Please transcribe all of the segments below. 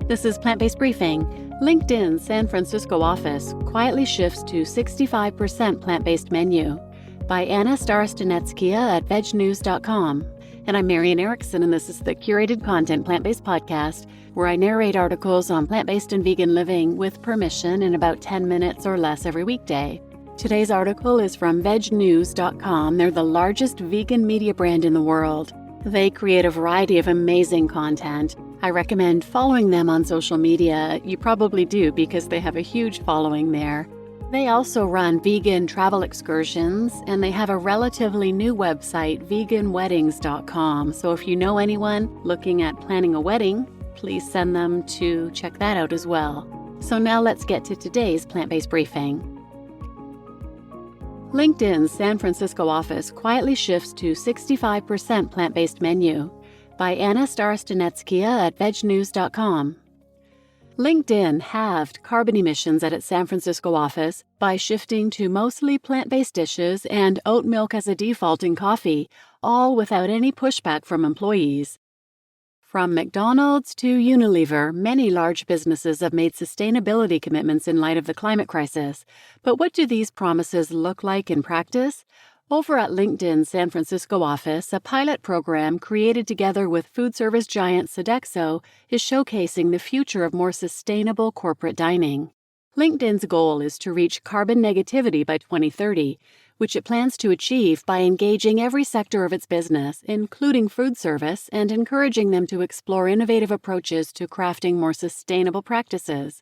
This is Plant-Based Briefing. LinkedIn's San Francisco office quietly shifts to 65% plant-based menu by Anna Starostinetskaya at vegnews.com. And I'm Marian Erickson, and this is the curated content plant-based podcast where I narrate articles on plant-based and vegan living with permission in about 10 minutes or less every weekday. Today's article is from vegnews.com. They're the largest vegan media brand in the world. They create a variety of amazing content. I recommend following them on social media. You probably do because they have a huge following there. They also run vegan travel excursions, and they have a relatively new website, veganweddings.com. So if you know anyone looking at planning a wedding, please send them to check that out as well. So now let's get to today's plant-based briefing. LinkedIn's San Francisco office quietly shifts to 65% plant-based menu by Anna Starostinetskaya at vegnews.com. LinkedIn halved carbon emissions at its San Francisco office by shifting to mostly plant-based dishes and oat milk as a default in coffee, all without any pushback from employees. From McDonald's to Unilever, many large businesses have made sustainability commitments in light of the climate crisis. But what do these promises look like in practice? Over at LinkedIn's San Francisco office, a pilot program created together with food service giant Sodexo is showcasing the future of more sustainable corporate dining. LinkedIn's goal is to reach carbon negativity by 2030, which it plans to achieve by engaging every sector of its business, including food service, and encouraging them to explore innovative approaches to crafting more sustainable practices.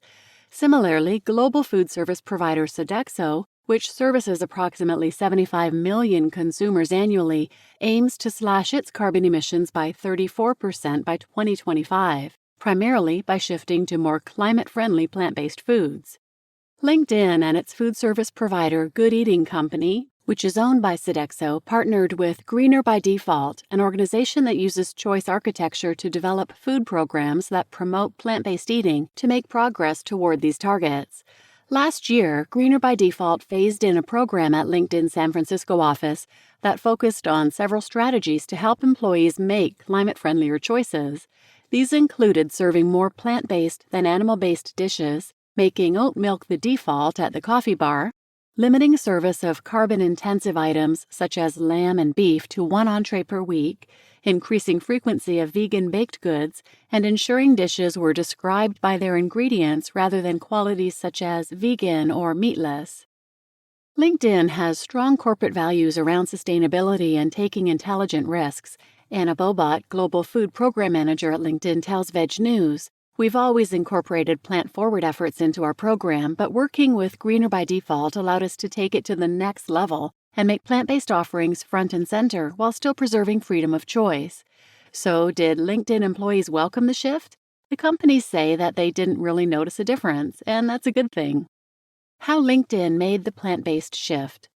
Similarly, global food service provider Sodexo, which services approximately 75 million consumers annually, aims to slash its carbon emissions by 34% by 2025, primarily by shifting to more climate-friendly plant-based foods. LinkedIn and its food service provider Good Eating Company, which is owned by Sodexo, partnered with greenerbydefault, an organization that uses choice architecture to develop food programs that promote plant-based eating to make progress toward these targets. Last year, greenerbydefault phased in a program at LinkedIn's San Francisco office that focused on several strategies to help employees make climate-friendlier choices. These included serving more plant-based than animal-based dishes, making oat milk the default at the coffee bar, limiting service of carbon-intensive items such as lamb and beef to one entree per week, increasing frequency of vegan baked goods, and ensuring dishes were described by their ingredients rather than qualities such as vegan or meatless. LinkedIn has strong corporate values around sustainability and taking intelligent risks. Anna Bobot, Global Food Program Manager at LinkedIn, tells Veg News, "We've always incorporated plant-forward efforts into our program, but working with greenerbydefault allowed us to take it to the next level and make plant-based offerings front and center while still preserving freedom of choice." So, did LinkedIn employees welcome the shift? The companies say that they didn't really notice a difference, and that's a good thing. How LinkedIn made the plant-based shift.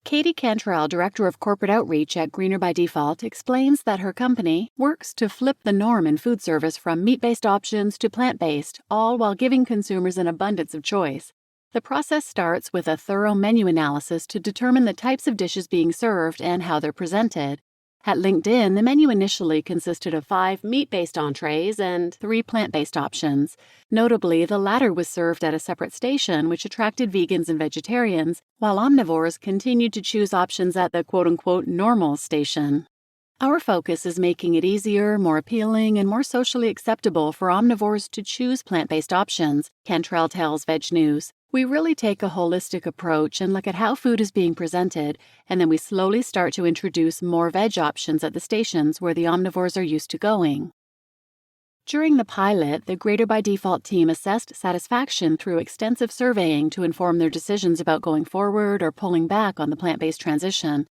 Katie Cantrell, Director of Corporate Outreach at greenerbydefault, explains that her company works to flip the norm in food service from meat-based options to plant-based, all while giving consumers an abundance of choice. The process starts with a thorough menu analysis to determine the types of dishes being served and how they're presented. At LinkedIn, the menu initially consisted of 5 meat-based entrees and 3 plant-based options. Notably, the latter was served at a separate station, which attracted vegans and vegetarians, while omnivores continued to choose options at the quote-unquote normal station. Our focus is making it easier, more appealing, and more socially acceptable for omnivores to choose plant-based options, Cantrell tells Veg News. "We really take a holistic approach and look at how food is being presented, and then we slowly start to introduce more veg options at the stations where the omnivores are used to going." During the pilot, the greenerbydefault team assessed satisfaction through extensive surveying to inform their decisions about going forward or pulling back on the plant-based transition.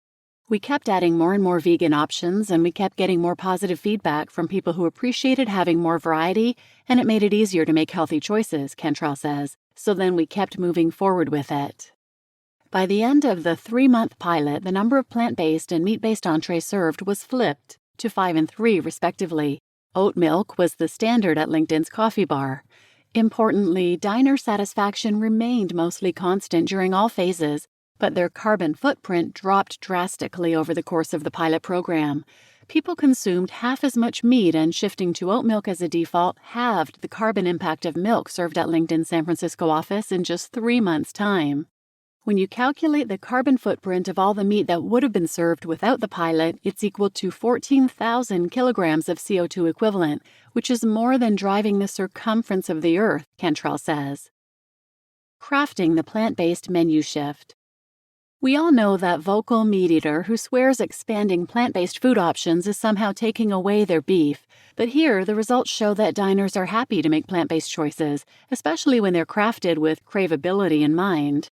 "We kept adding more and more vegan options, and we kept getting more positive feedback from people who appreciated having more variety, and it made it easier to make healthy choices," Cantrell says. "So then we kept moving forward with it." By the end of the 3-month pilot, the number of plant-based and meat-based entrees served was flipped to 5 and 3, respectively. Oat milk was the standard at LinkedIn's coffee bar. Importantly, diner satisfaction remained mostly constant during all phases, but their carbon footprint dropped drastically over the course of the pilot program. People consumed half as much meat, and shifting to oat milk as a default halved the carbon impact of milk served at LinkedIn's San Francisco office in just 3 months' time. When you calculate the carbon footprint of all the meat that would have been served without the pilot, it's equal to 14,000 kilograms of CO2 equivalent, which is more than driving the circumference of the Earth, Cantrell says. Crafting the plant-based menu shift. We all know that vocal meat eater who swears expanding plant-based food options is somehow taking away their beef, but here the results show that diners are happy to make plant-based choices, especially when they're crafted with craveability in mind.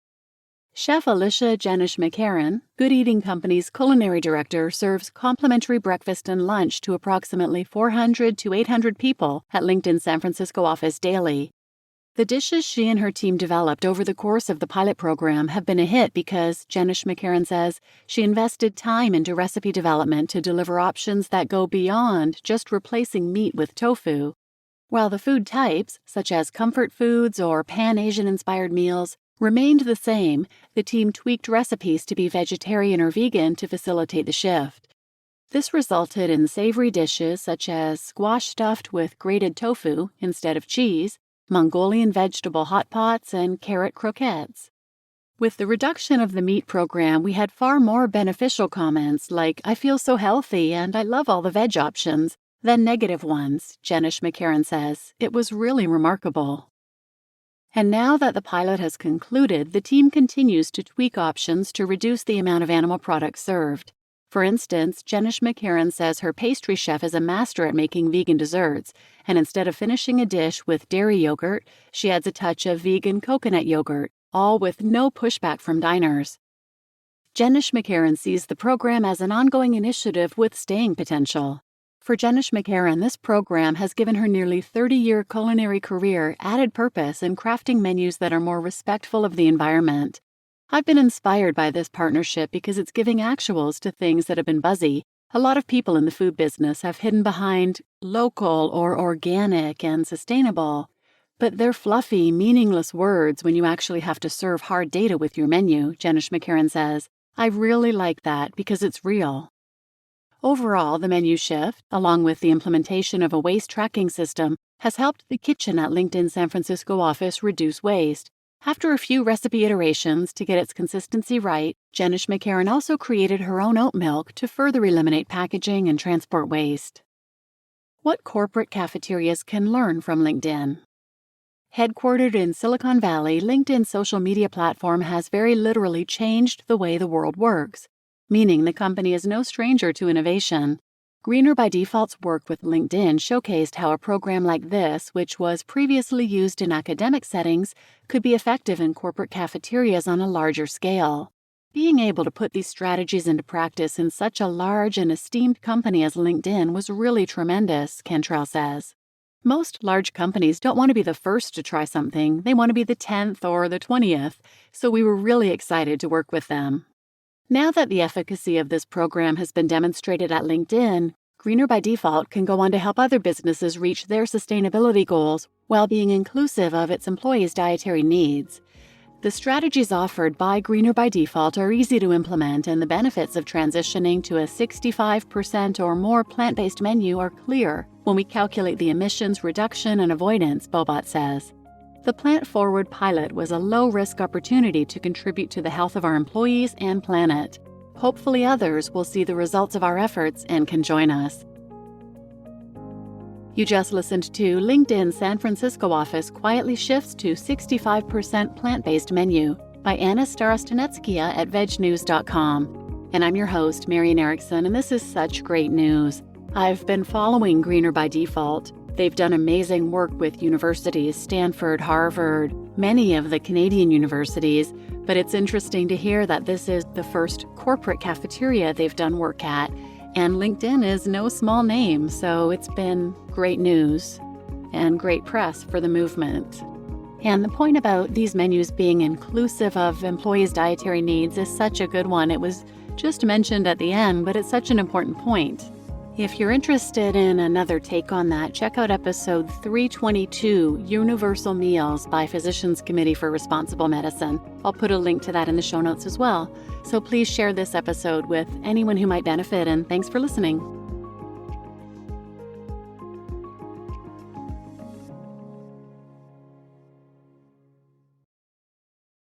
Chef Alicia Jenish McCarran, Good Eating Company's culinary director, serves complimentary breakfast and lunch to approximately 400 to 800 people at LinkedIn's San Francisco office daily. The dishes she and her team developed over the course of the pilot program have been a hit because, Jenish McCarran says, she invested time into recipe development to deliver options that go beyond just replacing meat with tofu. While the food types, such as comfort foods or Pan-Asian-inspired meals, remained the same, the team tweaked recipes to be vegetarian or vegan to facilitate the shift. This resulted in savory dishes such as squash stuffed with grated tofu instead of cheese, Mongolian vegetable hot pots, and carrot croquettes. With the reduction of the meat program, we had far more beneficial comments like, "I feel so healthy and I love all the veg options," than negative ones, Jenish McCarran says. It was really remarkable. And now that the pilot has concluded, the team continues to tweak options to reduce the amount of animal products served. For instance, Jenish McCarran says her pastry chef is a master at making vegan desserts, and instead of finishing a dish with dairy yogurt, she adds a touch of vegan coconut yogurt, all with no pushback from diners. Jenish McCarran sees the program as an ongoing initiative with staying potential. For Jenish McCarran, this program has given her nearly 30-year culinary career added purpose in crafting menus that are more respectful of the environment. I've been inspired by this partnership because it's giving actuals to things that have been buzzy. A lot of people in the food business have hidden behind local or organic and sustainable, but they're fluffy, meaningless words when you actually have to serve hard data with your menu, Jenish McCarran says. I really like that because it's real. Overall, the menu shift, along with the implementation of a waste tracking system, has helped the kitchen at LinkedIn's San Francisco office reduce waste. After a few recipe iterations to get its consistency right, Jenish McCarran also created her own oat milk to further eliminate packaging and transport waste. What corporate cafeterias can learn from LinkedIn? Headquartered in Silicon Valley, LinkedIn's social media platform has very literally changed the way the world works, meaning the company is no stranger to innovation. Greener by Default's work with LinkedIn showcased how a program like this, which was previously used in academic settings, could be effective in corporate cafeterias on a larger scale. Being able to put these strategies into practice in such a large and esteemed company as LinkedIn was really tremendous, Cantrell says. Most large companies don't want to be the first to try something, they want to be the 10th or the 20th, so we were really excited to work with them. Now that the efficacy of this program has been demonstrated at LinkedIn, Greener by Default can go on to help other businesses reach their sustainability goals while being inclusive of its employees' dietary needs. The strategies offered by Greener by Default are easy to implement, and the benefits of transitioning to a 65% or more plant-based menu are clear when we calculate the emissions reduction and avoidance, Bobot says. The plant-forward pilot was a low-risk opportunity to contribute to the health of our employees and planet. Hopefully others will see the results of our efforts and can join us. You just listened to LinkedIn's San Francisco office quietly shifts to 65% plant-based menu by Anna Starostinetskia at vegnews.com. And I'm your host, Marian Erickson, and this is such great news. I've been following Greener by Default. They've done amazing work with universities, Stanford, Harvard, many of the Canadian universities, but it's interesting to hear that this is the first corporate cafeteria they've done work at, and LinkedIn is no small name, so it's been great news and great press for the movement. And the point about these menus being inclusive of employees' dietary needs is such a good one. It was just mentioned at the end, but it's such an important point. If you're interested in another take on that, check out episode 322, Universal Meals by Physicians Committee for Responsible Medicine. I'll put a link to that in the show notes as well. So please share this episode with anyone who might benefit, and thanks for listening.